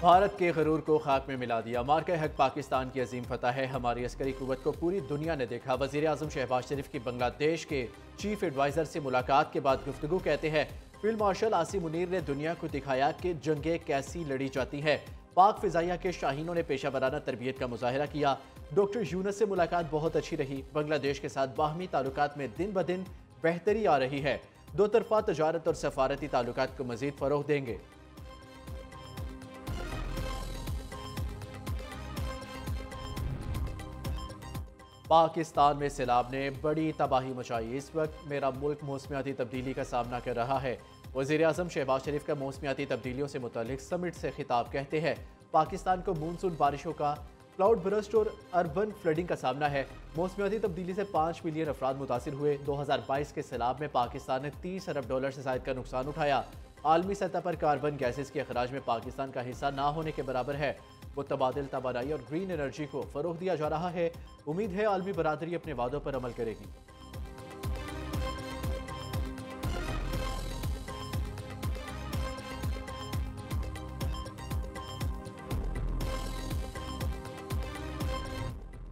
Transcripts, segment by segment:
भारत के गरूर को खाक में मिला दिया। मार्का हक पाकिस्तान की अजीम फतह है। हमारी अस्करी कुव्वत को पूरी दुनिया ने देखा। वज़ीर आज़म शहबाज शरीफ की बांग्लादेश के चीफ एडवाइज़र से मुलाकात के बाद गुफ्तगू। कहते हैं फील्ड मार्शल आसिम मुनीर ने दुनिया को दिखाया कि जंगें कैसी लड़ी जाती हैं। पाक फिजाइया के शाहीनों ने पेशा वराना तरबियत का मुजाहरा किया। डॉक्टर यूनस से मुलाकात बहुत अच्छी रही। बांग्लादेश के साथ बाहमी ताल्लुकात में दिन ब दिन बेहतरी आ रही है। दो तरफा तजारत और सफारती ताल्लुकात को मजीद फरोग देंगे। पाकिस्तान में सैलाब ने बड़ी तबाही मचाई। इस वक्त मेरा मुल्क मौसमियाती तब्दीली का सामना कर रहा है। वज़ीर आज़म शहबाज शरीफ का मौसमियाती तब्दीलियों से मुतालिक समिट से खिताब। कहते हैं पाकिस्तान को मानसून बारिशों का, क्लाउड बरस्ट और अर्बन फ्लडिंग का सामना है। मौसमियाती तब्दीली से 5 मिलियन अफराद मुतासिर हुए। 2022 के सैलाब में पाकिस्तान ने $30 अरब से ज़ायद का नुकसान उठाया। आलमी सतह पर कार्बन गैसेस के अखराज में पाकिस्तान का हिस्सा ना होने के बराबर है। मुतबादिल तवानाई और ग्रीन एनर्जी को फरोग दिया जा रहा है। उम्मीद है आलमी बरादरी अपने वादों पर अमल करेगी।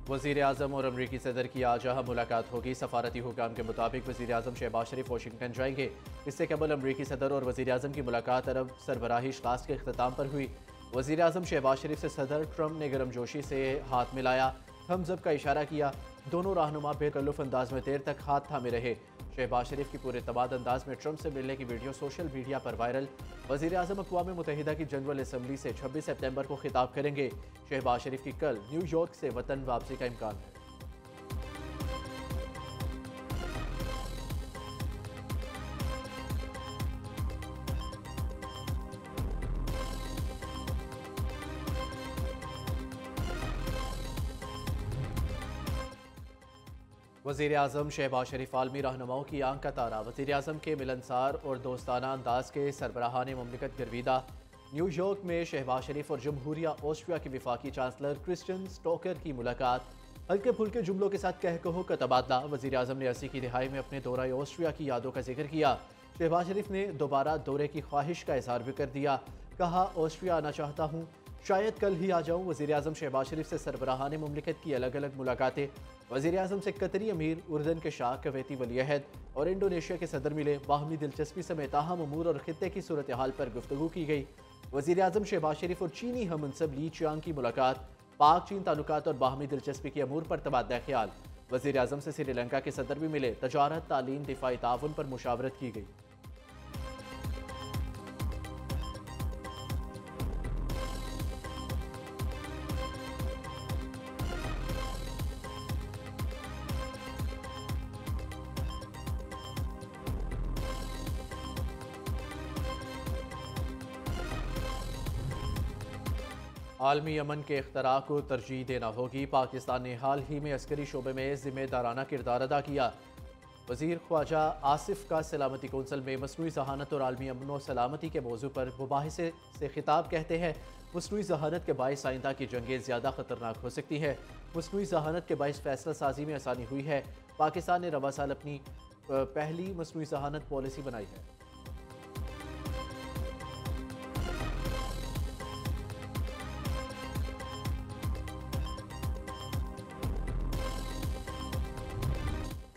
वज़ीर आज़म और अमरीकी सदर की आज यहाँ मुलाकात होगी। सफारती हुकाम के मुताबिक वज़ीर आज़म शहबाज शरीफ वाशिंगटन जाएंगे। इससे कबल अमरीकी सदर और वज़ीर आज़म की मुलाकात अरब सरबराही इजलास के अख्ताम पर हुई। वज़ीर आज़म शहबाज शरीफ से सदर ट्रंप ने गर्मजोशी से हाथ मिलाया, थम्स अप का इशारा किया। दोनों रहनुमा बेतकल्लुफ़ अंदाज में देर तक हाथ थामे रहे। शहबाज शरीफ की पूरे तबाद अंदाज में ट्रंप से मिलने की वीडियो सोशल मीडिया पर वायरल। वज़ीर आज़म अक़वाम मुत्तहिदा की जनरल असम्बली से 26 सितंबर को खिताब करेंगे। शहबाज शरीफ की कल न्यूयॉर्क से वतन वापसी का इम्कान है। वज़ीर आज़म शहबाज शरीफ आलमी रहनुमाओं की आंख का तारा। वज़ीर आज़म के मिलनसार और दोस्ताना अंदाज के सरबराहान ममलिकत गर्विदा। न्यूयॉर्क में शहबाज शरीफ और जमहूरिया ऑस्ट्रिया के वफाकी चांसलर क्रिस्टियन स्टोकर की मुलाकात। हल्के फुल्के जुमलों के साथ कह कहो का तबादला। वज़ीर आज़म ने 80 की दिहाई में अपने दौरा ऑस्ट्रिया की यादों का जिक्र किया। शहबाज शरीफ ने दोबारा दौरे की ख्वाहिश का इजहार भी कर दिया। कहा ऑस्ट्रिया आना चाहता हूँ, शायद कल ही आ जाऊँ। वज़ीर आज़म शहबाज शरीफ से सरबराहान ममलिकत की अलग अलग मुलाकातें। वज़ीर आज़म से कतरी अमीर, उर्दन के शाह, कुवैती वलीअहद और इंडोनेशिया के सदर मिले। बाहमी दिलचस्पी समेत अहम अमूर और खित्ते की सूरत हाल पर गुफ्तगू की गई। वज़ीर आज़म शहबाज शरीफ और चीनी हममनसब ली चियांग की मुलाकात। पाक चीन ताल्लुकात और बाहमी दिलचस्पी के अमूर पर तबादला ख्याल। वज़ीर आज़म से श्रीलंका के सदर भी मिले। तजारत, तालीम, दिफाई ताउन पर मुशावरत की गई। आलमी अमन के इख्तरा को तरजीह देना होगी। पाकिस्तान ने हाल ही में अस्करी शोबे में जिम्मेदाराना किरदार अदा किया। वज़ीर ख्वाजा आसिफ का सलामती कौंसल में मसनूई जहानत और आलमी अमन और सलामती के मौजू पर मुबाहिसे से खिताब। कहते हैं मसनूई जहानत के बाइस आइंदा की जंगें ज़्यादा ख़तरनाक हो सकती हैं। मसनूई जहानत के बाइस फैसला साजी में आसानी हुई है। पाकिस्तान ने रवा साल अपनी पहली मसनूई जहानत पॉलिसी बनाई है।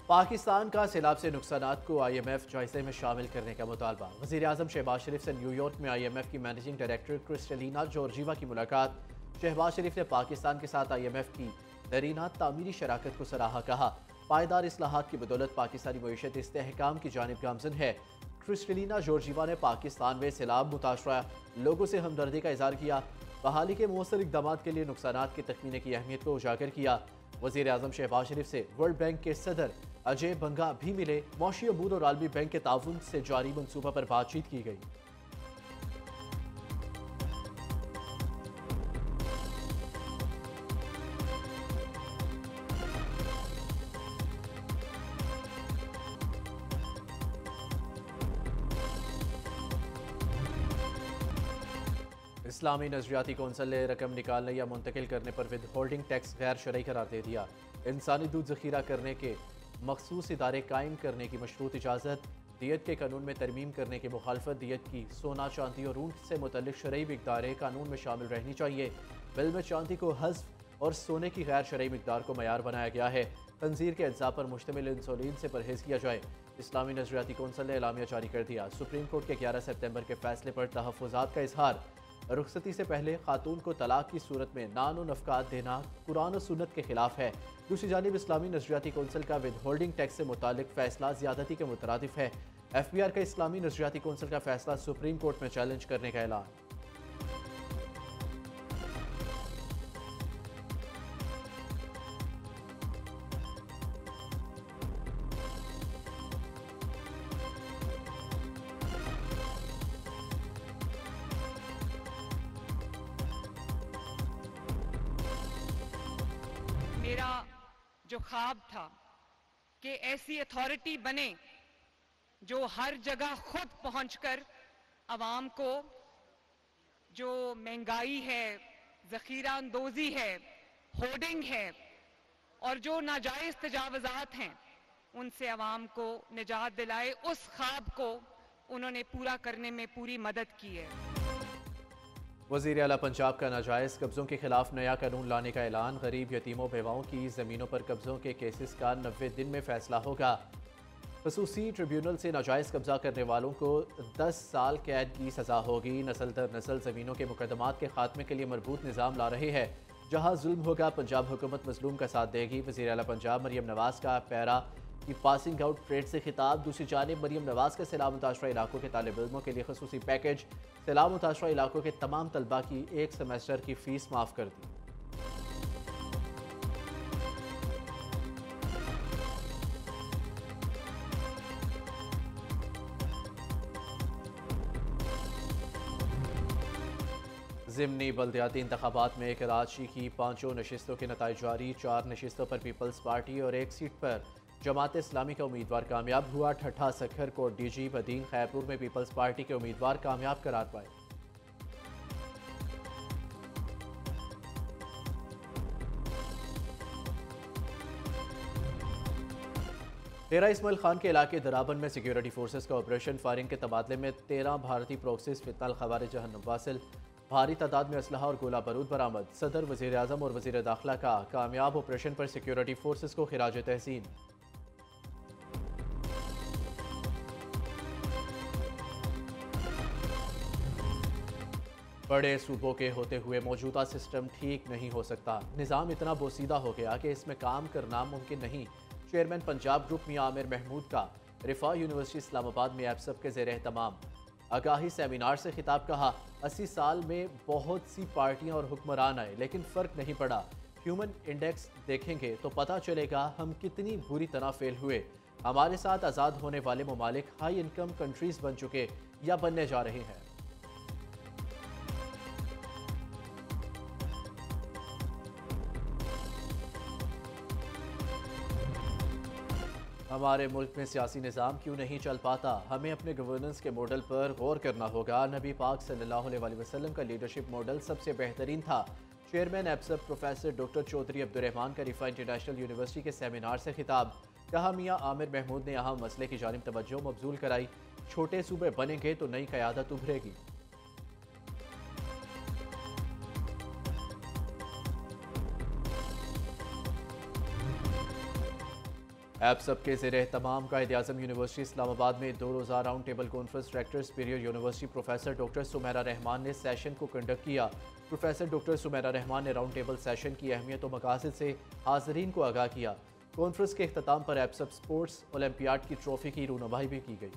पाकिस्तान का सैलाब से नुकसानात को IMF जायजे में शामिल करने का मुतालबा। वज़ीर आज़म शहबाज शरीफ से न्यूयॉर्क में IMF की मैनेजिंग डायरेक्टर क्रिस्टलिना जॉर्जीवा की मुलाकात। शहबाज शरीफ ने पाकिस्तान के साथ IMF की दरीना तामीरी शराकत को सराहा। कहा पायदार इस्लाहात की बदौलत पाकिस्तानी मईशत इस्तेहकाम की जानिब गामजन है। क्रिस्टलिना जॉर्जीवा ने पाकिस्तान में सैलाब मुतासरा लोगों से हमदर्दी का इजहार किया। बहाली के मौसर इक़दाम के लिए नुकसानात के तखमीने की अहमियत को उजागर किया। वज़ीर आज़म शहबाज शरीफ से वर्ल्ड बैंक के सदर अजय बंगा भी मिले। मौशी अमूर और आलमी बैंक के ताउन से जारी मनसूबा पर बातचीत की गई। इस्लामी नजरियाती कौंसिल ने रकम निकालने या मुंतकिल करने पर विद होल्डिंग टैक्स गैर शरई करार दे दिया। इंसानी दूध जखीरा करने के मखसूस इदारे कायम करने की मशरूत इजाज़त। दियत के कानून में तरमीम करने की मुखालफत। दियत की सोना, चांदी और ऊँट से मुतल्लिक शरई मिकदारें कानून में शामिल रहनी चाहिए। बिल में चांदी को हज़्फ और सोने की गैर शरई मिकदार को मयार बनाया गया है। खंजीर के अज्जा पर मुश्तमिल इंसुलिन से परहेज़ किया जाए। इस्लामी नजरियाती कौंसिल ने एलामिया जारी कर दिया। सुप्रीम कोर्ट के 11 सितंबर के फैसले पर तहफ़्फ़ुज़ात का इजहार। रुखसती से पहले खातून को तलाक की सूरत में नान व नफ़क़ात देना कुरान और सुन्नत के खिलाफ है। दूसरी जानिब इस्लामी नजरियाती कौंसिल का विद होल्डिंग टैक्स से मुतालिक फैसला ज़्यादती के मुतरादिफ है। FBR का इस्लामी नजरियाती कौंसिल का फैसला सुप्रीम कोर्ट में चैलेंज करने का ऐलान। मेरा जो ख्वाब था कि ऐसी अथॉरिटी बने जो हर जगह खुद पहुंचकर आवाम को जो महंगाई है, जखीरा अंदोजी है, होर्डिंग है और जो नाजायज तजावजात हैं उनसे आवाम को निजात दिलाए, उस ख्वाब को उन्होंने पूरा करने में पूरी मदद की है। वज़ीर आला पंजाब का नाजायज़ कब्ज़ों के खिलाफ नया कानून लाने का ऐलान। गरीब यतीमों बेवाओं की ज़मीनों पर कब्ज़ों के केसेस का 90 दिन में फैसला होगा। खसूसी ट्रिब्यूनल से नाजायज़ कब्ज़ा करने वालों को 10 साल कैद की सज़ा होगी। नस्ल दर नस्ल ज़मीनों के मुकदमात के खात्मे के लिए मरबूत निज़ाम ला रहे हैं। जहाँ जुल्म होगा पंजाब हुकूमत मजलूम का साथ देगी। वज़ीर आला पंजाब मरियम नवाज़ का पैरा की पासिंग आउट परेड से खिताब। दूसरी जानिब मरियम नवाज़ का सैलाब मुताशरा इलाकों के तालिब इल्मों के लिए खसूसी पैकेज। सैलाब मुताशरा इलाकों के तमाम तलबा की एक सेमेस्टर की फ़ीस माफ़ कर दी। ज़िमनी बल्दियाती इंतखाबात में कराची की 5 नशिस्तों के नताइज जारी। 4 नशिस्तों पर पीपल्स पार्टी और एक सीट पर जमात इस्लामी का उम्मीदवार कामयाब हुआ। ठट्ठा सखर को DG बदीन खैरपुर में पीपल्स पार्टी के उम्मीदवार कामयाब करार पाए। डेरा इस्माइल खान के इलाके दराबन में सिक्योरिटी फोर्सेस का ऑपरेशन फायरिंग के तबादले में 13 भारतीय प्रोक्सिस फितनाल खवारिज जहन्नुम वासिल। भारी तादाद में असलहा और गोला बारूद बरामद। सदर, वज़ीर आज़म और वज़ीर दाखिला का कामयाब ऑपरेशन पर सिक्योरिटी फोर्सेस को खिराज तहसीन। बड़े सूबों के होते हुए मौजूदा सिस्टम ठीक नहीं हो सकता। निज़ाम इतना बोसीदा हो गया कि इसमें काम करना मुमकिन नहीं। चेयरमैन पंजाब ग्रुप मियां आमिर महमूद का रिफा यूनिवर्सिटी इस्लामाबाद में एप्सप के ज़ेर एहतमाम आगाही सेमिनार से खिताब। कहा 80 साल में बहुत सी पार्टियां और हुक्मरान आए लेकिन फ़र्क नहीं पड़ा। ह्यूमन इंडेक्स देखेंगे तो पता चलेगा हम कितनी बुरी तरह फेल हुए। हमारे साथ आज़ाद होने वाले ममालिक हाई इनकम कंट्रीज़ बन चुके या बनने जा रहे हैं। हमारे मुल्क में सियासी निज़ाम क्यों नहीं चल पाता? हमें अपने गवर्नेंस के मॉडल पर गौर करना होगा। नबी पाक सल्लल्लाहु अलैहि वसल्लम का लीडरशिप मॉडल सबसे बेहतरीन था। चेयरमैन एप्सप प्रोफेसर डॉक्टर चौधरी अब्दुर्रहमान का रिफा इंटरनेशनल यूनिवर्सिटी के सेमिनार से खिताब। कहा मियां आमिर महमूद ने अहम मसले की जानिब तवज्जो मबजूल कराई। छोटे सूबे बनेंगे तो नई क़यादत उभरेगी। एप्सप के ज़ेर एहतमाम कायद-ए-आज़म यूनिवर्सिटी इस्लामाबाद में 2 रोज़ा round table conference director superior university professor doctor Sumera Rahman ने सेशन को कंडक्ट किया। प्रोफेसर डॉक्टर सुमेरा रहमान ने राउंड टेबल सेशन की अहमियत और मकासद से हाज़रीन को आगाह किया। कॉन्फ्रेंस के अख्ताम पर एप्सप स्पोर्ट्स ओलंपियाड की ट्रॉफी की रूनुमाई भी की गई।